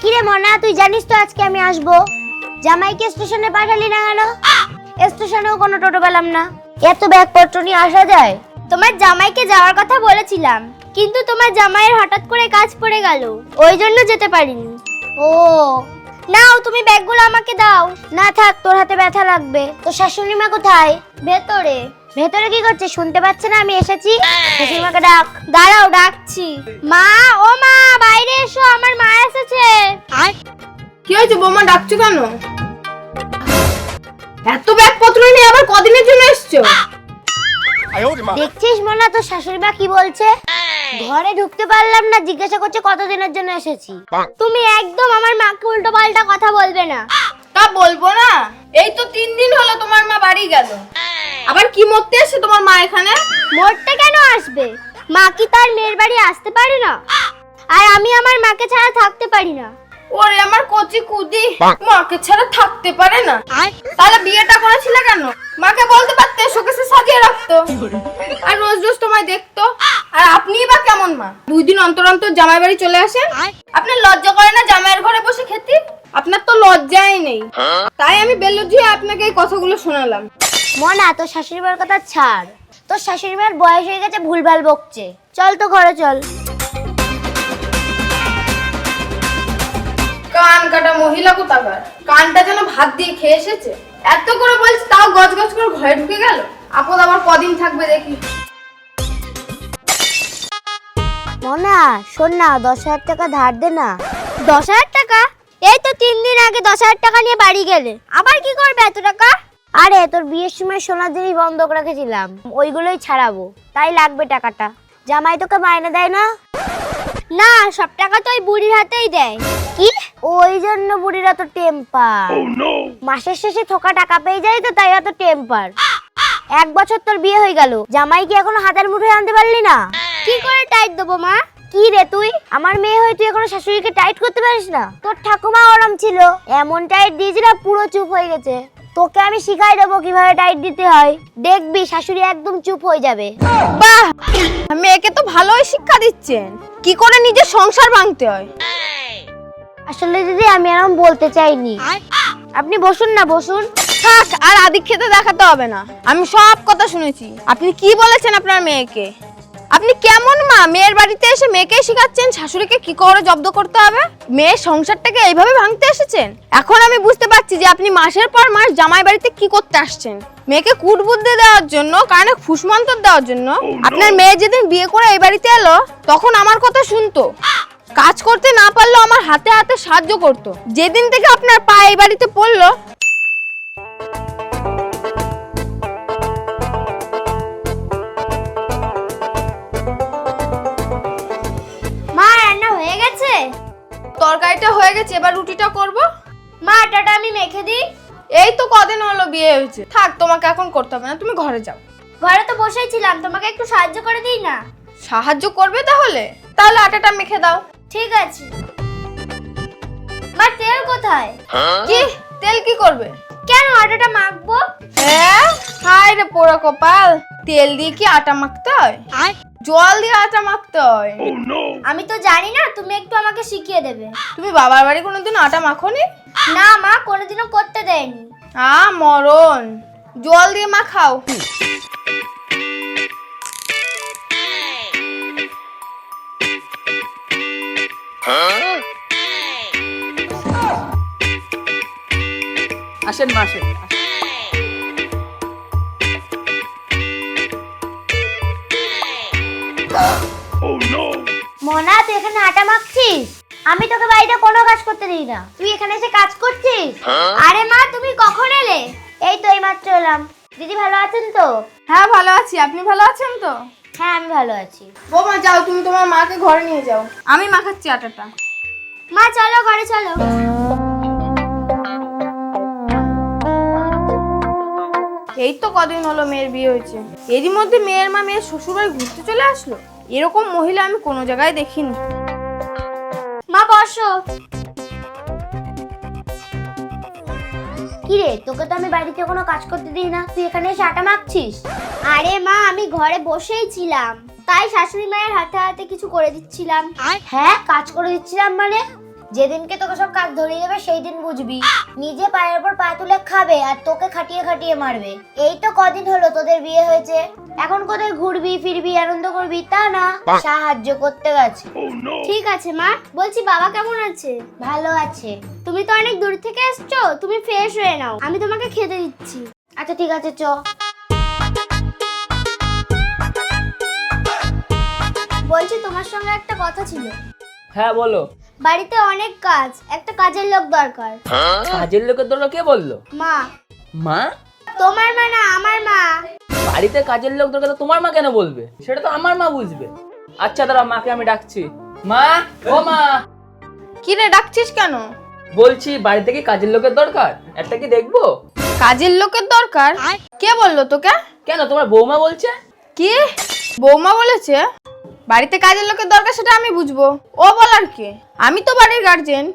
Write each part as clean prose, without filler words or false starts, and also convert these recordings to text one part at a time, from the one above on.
কিরে মনা, তুই জানিস তো আজকে আমি আসবো। জামাইকে স্টেশনে পাঠালি না কেন? স্টেশনেও কোনো টোটো পেলাম না। এত ব্যাগপত্র নিয়ে আসা যায়? তোমার জামাইকে যাওয়ার কথা বলেছিলাম, কিন্তু তোমার জামাইয়ের হঠাৎ করে কাজ পড়ে গেল, ওই জন্য যেতে পারিনি। ও নাও, তুমি ব্যাগগুলো আমাকে দাও। না থাক, তোর হাতে ব্যথা লাগবে। তোর শাশুড়ি মা কোথায়? ভেতরে। ভেতরে কি করছে? শুনতে পাচ্ছে না আমি এসেছি? শাশুড়ি মাকে ডাক। দাঁড়াও, ডাকছি। মা, ও মা, বাইরে এসো, আমার মা এসেছে। কি হয়েছে বৌমা, ডাকছো কেন? এত ব্যাগপত্র নিয়ে আবার কদিনের জন্য এসছো? দেখছিস মনা, তোর শাশুড়ি মা কি বলছে? ঘরে ঢুকতে পারলাম না, জিজ্ঞাসা করছে কতদিনের জন্য এসেছি। তুমি একদম আমার মাকে উল্টো পাল্টা কথা বলবে না। তা বলবো না, এই তো 3 দিন হলো তোমার মা বাড়ি গেল, আবার কি মরতে এসে তোমার মা এখানে? মরতে কেন আসবে? মা কি তার মেয়ের বাড়ি আসতে পারে না? আর আমি আমার মাকে ছাড়া থাকতে পারি না। ওরে আমার কচি কুদি, মাকে ছাড়া থাকতে পারে না? তাহলে বিয়েটা করেছিলে কেন? মাকে বলতে পারতে, শোকেসে সাজিয়ে রাখতো, আর রোজ রোজ তোমায় দেখতো। আর আপনিই বা কেমন মা, 2 দিন অন্তর অন্তর জামাই বাড়ি চলে আসেন? আপনার লজ্জা করে না জামাইয়ের ঘরে বসে খেতে? আপনার তো লজ্জাই নেই, তাই আমি বেলজ্জি হয়ে আপনাকে এই কথাগুলো শোনালাম। মনা, তোর শাশুড়ি মার কথা ছাড়। তোর শাশুড়ি মার বয়স হয়ে গেছে, ভুলভাল বকছে। চল তো ঘরে চল। কান কাটা মহিলা কোথাকার, কানটা যেন ভাত দিয়ে খেয়ে এসেছে। এত করে বলছি তাও গজ গজ করে ঘরে ঢুকে গেল। আপদ আবার কদিন থাকবে দেখি। মনা শোন না, 10,000 টাকা ধার দে না। 10,000 টাকা? এই তো 3 দিন আগে 10,000 টাকা নিয়ে বাড়ি গেলে, আবার কি করবে এত টাকা? আরে তোর বিয়ের সময় সোনার জিনিস বন্ধক রেখেছিলাম, ওইগুলোই ছাড়াবো, তাই লাগবে টাকাটা। জামাই তোকে মাইনে দেয় না? না, সব টাকা তো ওই বুড়ির হাতেই দেয়। কি? ওই জন্য বুড়িরা তো টেম্পার। মাসের শেষে থোকা টাকা পেয়ে যায় তো, তাই এত টেম্পার। 1 বছর তোর বিয়ে হয়ে গেল, জামাই কি এখনো হাতের মুঠোয় আনতে পারলি না? কি করে টাইট দেবো মা? কি রে তুই, আমার মেয়ে হয়ে তুই এখনো শাশুড়িকে টাইট করতে পারিস না? তোর ঠাকুমা ওরম ছিল, এমন টাইট দিয়েছিল পুরো চুপ হয়ে গেছে। তোকে আমি শিখাই দেবো কিভাবে টাইট দিতে হয়, দেখবি শাশুড়ি একদম চুপ হয়ে যাবে। বাহ, মেয়েকে তো ভালোই শিক্ষা দিচ্ছেন, কি করে নিজের সংসার ভাঙতে হয়। আসলে দিদি আমি এরকম বলতে চাইনি। আপনি বসুন না, বসুন। থাক, আর আদিক খেতে দেখাতে হবে না, আমি সব কথা শুনেছি। আপনি কি বলেছেন আপনার মেয়েকে? আপনি কেমন মা, মেয়ের বাড়িতে এসে মেয়েকে শিখাচ্ছেন শাশুড়িকে কি করে জব্দ করতে হবে? মেয়ের সংসারটাকে এইভাবে ভাঙতে এসেছেন? এখন আমি বুঝতে পারছি যে আপনি মাসের পর মাস জামাই বাড়িতে কি করতে আসছেন। মেয়েকে কুটবুদ্ধি দেওয়ার জন্য, কানে ফুসমন্তর দেওয়ার জন্য। আপনার মেয়ে যেদিন বিয়ে করে এই বাড়িতে এলো, তখন আমার কথা শুনতো, কাজ করতে না পারলেও আমার হাতে হাতে সাহায্য করতো। যেদিন থেকে আপনার পা এই বাড়িতে পড়লো, মা, রান্না হয়ে গেছে? তরকারিটা হয়ে গেছে, এবার রুটিটা করব। মা, আটাটা আমি মেখে দিই। এই তো কদিন হলো বিয়ে হয়েছে, থাক তোমাকে এখন করতে হবে না, তুমি ঘরে যাও। ঘরে তো বসেই ছিলাম, তোমাকে একটু সাহায্য করে দিই না? সাহায্য করবে তাহলে? তাহলে আটাটা মেখে দাও। ঠিক আছে। মা, তেল কোথায়? কি তেল কি করবে? কেন, আটাটা মাখবো। হ্যাঁ, হায় রে পোড়া কপাল, তেল দিয়ে কি আটা মাখতে হয়? জল দিয়ে আটা মাখতে হয়। আমি তো জানি না, তুমি একটু আমাকে শিখিয়ে দেবে। তুমি বাবার বাড়ি কোনোদিন আটা মাখোনি? না মা, কোনোদিনও করতে দেয়নি। মরণ, জল দিয়ে মাখাও। আসেন মা, আসেন। মনা, তুই এখানে আটা মাখছিস? আমি তোকে বাড়িতে কোনো কাজ করতে দিই না, তুই এখানে এসে কাজ করছিস? আরে মা, তুমি কখন এলে? এই তো এইমাত্র এলাম। দিদি ভালো আছেন তো? হ্যাঁ ভালো আছি, আপনি ভালো আছেন তো? হ্যাঁ আমি ভালো আছি। বৌমা যাও, তুমি তোমার মাকে ঘরে নিয়ে যাও, আমি মাখাচ্ছি আটাটা। মা চলো, ঘরে চলো। এই তো কদিন হলো মেয়ের বিয়ে হয়েছে, এরই মধ্যে মেয়ের মা মেয়ের শ্বশুরবাড়ি ঘুরতে চলে আসলো। এরকম মহিলা আমি কোনো জায়গায় দেখিনি। মা বসো। কি রে, তোকে তো আমি বাড়িতে কোনো কাজ করতে দিই না, তুই এখানে এসে আটা মাখছিস? আরে মা, আমি ঘরে বসেই ছিলাম, তাই শাশুড়ি মায়ের হাতে হাতে কিছু করে দিচ্ছিলাম। হ্যাঁ, কাজ করে দিচ্ছিলাম মানে? যেদিনকে তোকে সব কাজ ধরিয়ে দেবে সেই দিন বুঝবি। নিজে পায়ের উপর পা তুলে খাবে আর তোকে খাটিয়ে খাটিয়ে মারবে। এই তো কদিন হলো তোদের বিয়ে হয়েছে, এখন কোথায় ঘুরবি ফিরবি আনন্দ করবি তা না, সাহায্য করতে গেছে। ঠিক আছে মা, বলছি বাবা কেমন আছে? ভালো আছে। তুমি তো অনেক দূর থেকে এসছো, তুমি ফ্রেশ হয়ে নাও, আমি তোমাকে খেতে দিচ্ছি। আচ্ছা ঠিক আছে, চ। বলছি তোমার সঙ্গে একটা কথা ছিল। হ্যাঁ বলো। বাড়িতে অনেক কাজ, একটা কাজের লোক দরকার। কাজের লোকের দরকার কে বললো? মা। মা? তোমার মা না, আমার মা। বাড়িতে কাজের লোক দরকার তো তোমার মা কেন বলবে? সেটা তো আমার মা বুঝবে। আচ্ছা দাঁড়া, মাকে আমি ডাকছি। মা, ও মা। কি রে, ডাকছিস কেন? বলছি বাড়িতে কি কাজের লোকের দরকার, একটা কি দেখবো? কাজের লোকের দরকার? কে বললো তোকে? কেন, তোমার বৌমা বলছে। কি বৌমা বলেছে? বাড়িতে কাজের লোকের দরকার সেটা আমি বুঝবো, ও বলার কে? আমি তো বাড়ির গার্জেন।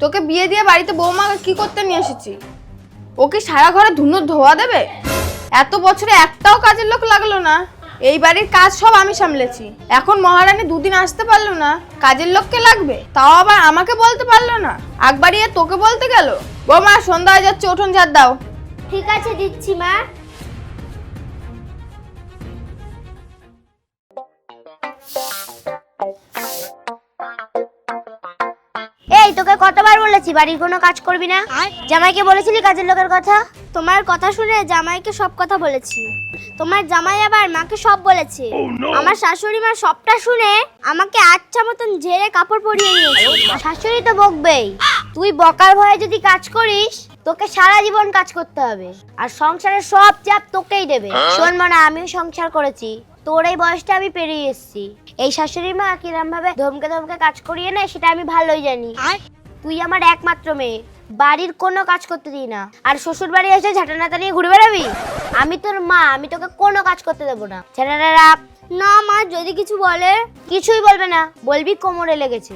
তোকে বিয়ে দিয়ে বাড়িতে বৌমাকে কি করতে নিয়ে এসেছি? ওকে সারা ঘরে ধুনো ধোয়া দেবে? এত বছরে একটাও কাজের লোক লাগলো না। এই বাড়ির কাজ সব আমি সামলেছি। এখন মহারানী দুদিন আসতে পারলো না, কাজের লোককে লাগবে? তাও আবার আমাকে বলতে পারলো না, আগ বাড়িয়ে তোকে বলতে গেল। বৌমা, সন্ধ্যা হয়ে যাচ্ছে, উঠোন ঝাড় দাও। ঠিক আছে, দিচ্ছি মা। এই তোকে কতবার বলেছি বাড়ির কোনো কাজ করবি না? জামাইকে বলেছিলি কাজের লোকের কথা? তোমার কথা শুনে জামাইকে সব কথা বলেছি। তোমার জামাই আবার মাকে সব বলেছে। আমার শাশুড়ি মা সবটা শুনে আমাকে আচ্ছা মতন ঝেড়ে কাপড় পরিয়ে নিয়েছে। শাশুড়ি তো বকবেই। তুই বকার ভয়ে যদি কাজ করিস তোকে সারা জীবন কাজ করতে হবে, আর সংসারের সব চাপ তোকেই দেবে। শোন মনা, আমিও সংসার করেছি, তোর এই বয়সটা আমি পেরিয়ে এসেছি। এই শাশুড়ি মা কিরম ভাবে ধমকে ধমকে কাজ করিয়ে নেয় সেটা আমি ভালোই জানি। তুই আমার একমাত্র মেয়ে, বাড়ির কোনো কাজ করতে দিই না, আর শ্বশুর বাড়ি এসে ঝাঁটানাতা নিয়ে ঘুরে বেড়াবি? আমি তোর মা, আমি তোকে কোনো কাজ করতে দেবো না। ছেলেরা রাখ। না মা, যদি কিছু বলে? কিছুই বলবে না, বলবি কোমরে লেগেছে।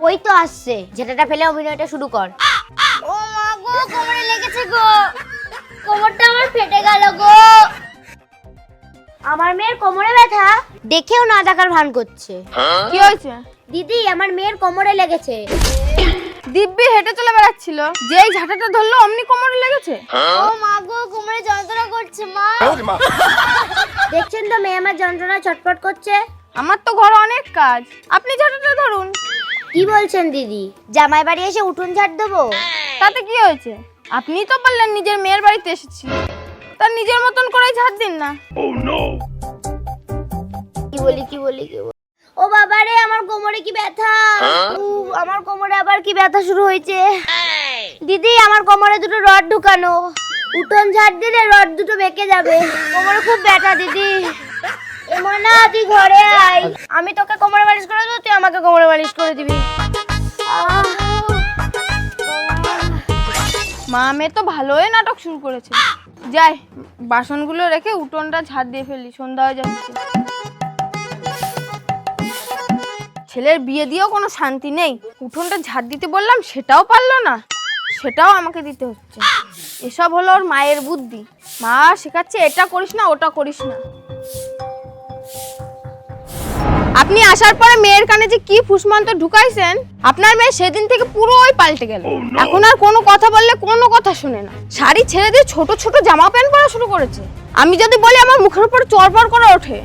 ওই তো আসছে, যেটাটা ফেলে অভিনয়টা শুরু কর। ও মা গো, কোমরে লেগেছে গো, কোমরটা আমার ফেটে গেল গো। আমার মেয়ের কোমরে ব্যথা দেখেও না দেখার ভান করছে। কি হয়েছে? দিদি, আমার মেয়ের কোমরে লেগেছে। দিব্যি হেঁটে চলে বেড়াচ্ছিল, যেই ঝাঁটাটা ধরলো অমনি কোমরে লেগেছে। ও মা গো, কোমরে যন্ত্রণা করছে মা। দেখছেন তো মেয়ে আমার যন্ত্রণা ছটফট করছে। আমার তো ঘরে অনেক কাজ, আপনি ঝাঁটাটা ধরুন। কি বলছেন দিদি? জামাই বাড়ি এসে উঠোন ঝাড় দেবো? তাতে কি হয়েছে? আপনিই তো বললেন নিজের মেয়ের বাড়িতে এসেছি, তার নিজের মতন করে ঝাড় দিন না। কি বলি ও বাবা রে, আমার কোমরে কি ব্যথা! আমার কোমরে আবার কি ব্যথা শুরু হয়েছে। দিদি, আমার কোমরে দুটো রড ঢুকানো, উঠোন ঝাড় দিলে রড দুটো বেঁকে যাবে। কোমরে খুব ব্যথা দিদি। এমনা, তুই ঘরে আয়, আমি তোকে কোমরে মালিশ করে দেবো, তুই আমাকে কোমরে মালিশ করে দিবি। মা মেয়ে তো ভালোই নাটক শুরু করেছে। যাই, বাসনগুলো রেখে উঠোনটা ঝাড় দিয়ে ফেলি, সন্ধ্যা হয়ে যাচ্ছে। ছেলের বিয়ে দিয়েও কোনো শান্তি নেই, উঠোনটা ঝাড় দিতে বললাম সেটাও পারলো না, সেটাও আমাকে দিতে হচ্ছে। এসব হলো ওর মায়ের বুদ্ধি, মা শেখাচ্ছে এটা করিস না ওটা করিস না। আপনি আসার পরে মেয়ের কানে যে কি ফুসমন্ত্র ঢুকাইছেন, আপনার মেয়ে সেদিন থেকে পুরোই পাল্টে গেল। এখন আর কোনো কথা বললে কোনো কথা শুনে না, শাড়ি ছেড়ে দিয়ে ছোট ছোট জামা প্যান্ট পরা শুরু করেছে। আমি যদি বলি আমার মুখের উপর চড়পড় করে ওঠে।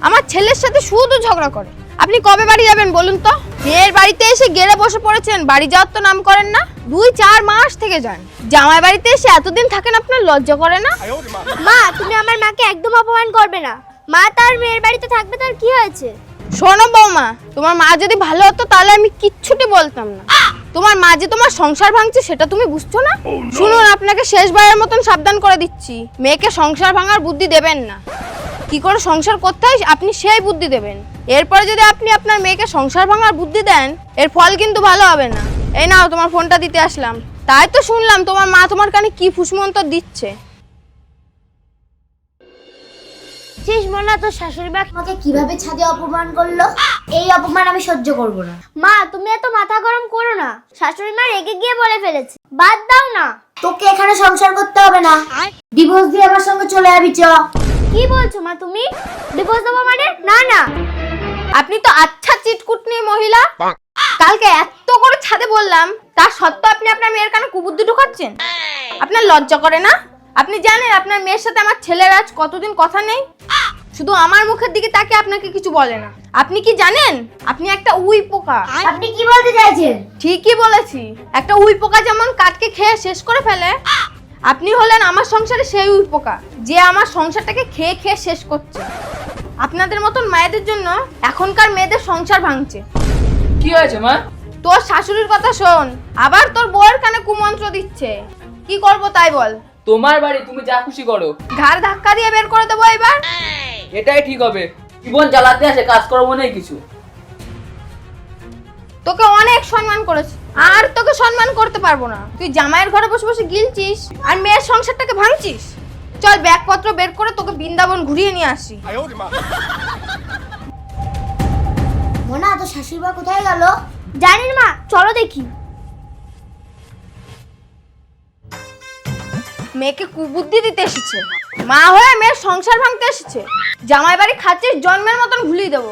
আমার ছেলের সাথে শুধু ঝগড়া করে। আপনি কবে বাড়ি যাবেন বলুন তো? মেয়ের বাড়িতে এসে গেড়ে বসে পড়েছেন, বাড়ি যাওয়ার তো নাম করেন না। 2-4 মাস থেকে যান, জামাই বাড়িতে এসে এতদিন থাকেন, আপনার লজ্জা করে না? মা, তুমি আমার মাকে একদম অপমান করবে না। মা তার মেয়ের বাড়িতে থাকবে, তার কি হয়েছে? শোনো বৌমা, তোমার মা যদি ভালো হতো তাহলে আমি কিচ্ছুটি বলতাম না। তোমার মা যে তোমার সংসার ভাঙছে সেটা তুমি বুঝছো না? শুনুন, আপনাকে শেষবারের মতন সাবধান করে দিচ্ছি, মেয়েকে সংসার ভাঙার বুদ্ধি দেবেন না। কি করে সংসার করতে হয় আপনি সেই বুদ্ধি দেবেন। এরপরে যদি আপনি আপনার মেয়েকে সংসার ভাঙার বুদ্ধি দেন, এর ফল কিন্তু ভালো হবে না। এই নাও, তোমার ফোনটা দিতে আসলাম। তাই তো শুনলাম তোমার মা তোমার কানে কি ফুসমন্তর দিচ্ছে। মনা, তোর শাশুড়ি মা আমাকে কিভাবে ছাদে অপমান করলো, এই অপমান আমি সহ্য করব না। মা, তুমি এত মাথা গরম করো না, শাশুড়ি মা রেগে গিয়ে বলে ফেলেছে, বাদ দাও না। তোকে এখানে সংসার করতে হবে না, ডিভোর্স দিয়ে আমার সঙ্গে চলে যাবি। চ। কি বলছো মা তুমি? ডিভোর্স দেবো মানে? না না। আপনি তো আচ্ছা চিটকুটনি মহিলা, কালকে এত করে ছাদে বললাম, তার সত্ত্বেও আপনি আপনার মেয়ের কানে কুবুদ্ধি ঢোকাচ্ছেন? আপনার লজ্জা করে না? আপনি জানেন আপনার মেয়ের সাথে আমার ছেলের আজ কতদিন কথা নেই? শুধু আমার মুখের দিকে তাকিয়ে আপনাকে কিছু বলে না। আপনি কি জানেন আপনি একটা উই পোকা? আপনি কি বলতে চাইছেন? ঠিকই বলেছি, একটা উই পোকা যেমন কাঠকে খেয়ে শেষ করে ফেলে, আপনি হলেন আমার সংসারে সেই উই পোকা যে আমার সংসারটাকে খেয়ে খেয়ে শেষ করছে। আপনাদের মতন মায়েদের জন্য এখনকার মেয়েদের সংসার ভাঙছে। কি হয়েছে মা? তোর শাশুড়ির কথা শোন, আবার তোর বউয়ের কানে কুমন্ত্র দিচ্ছে। কি করব তাই বল? তোমার বাড়ি, তুমি যা খুশি করো। ঘাড় ধাক্কা দিয়ে বের করে দেবো এবার। এটাই ঠিক হবে। জীবন জ্বালাতে আসে, কাজ করবো নেই কিছু। তোকে অনেক সম্মান করেছি, আর তোকে সম্মান করতে পারবো না। তুই জামাইয়ের ঘরে বসে বসে গিলছিস আর মেয়ের সংসারটাকে ভাঙছিস। চল ব্যাগপত্র বের করে তোকে বৃন্দাবন ঘুরিয়ে নিয়ে আসি। মোনা, তো শাশুড়ি মা কোথায় গেল? জানি না মা, চলো দেখি। মেয়েকে কুবুদ্ধি দিতে এসেছে, মা হয়ে মেয়ের সংসার ভাঙতে এসেছে। জামাই বাড়ি খাচ্ছিস, জন্মের মতন ভুলিয়ে দেবো।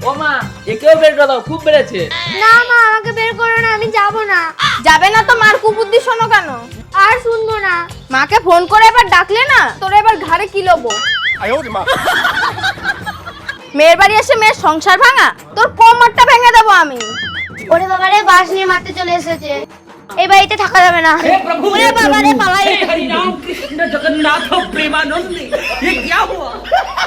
ও মা, একেও বের করে দাও, খুব বেড়েছে। না মা, আমাকে বের করো না, আমি যাব না। যাবে না তো মার কুবুদ্ধি শোনো কেন? আর শুনবো না। মাকে ফোন করে এবার ডাকলে না, তোর এবার ঘাড়ে কি লবো। মেয়ের বাড়ি এসে মেয়ের সংসার ভাঙা, তোর কোমরটা ভেঙে দেবো আমি। ওরে বাবারে, বাস নিয়ে মারতে চলে এসেছে। এই বাড়িতে থাকা যাবে না। ওরে বাবারে, পালাই। हरि राम कृष्ण जगन्नाथ प्रेमानंद ये क्या हुआ?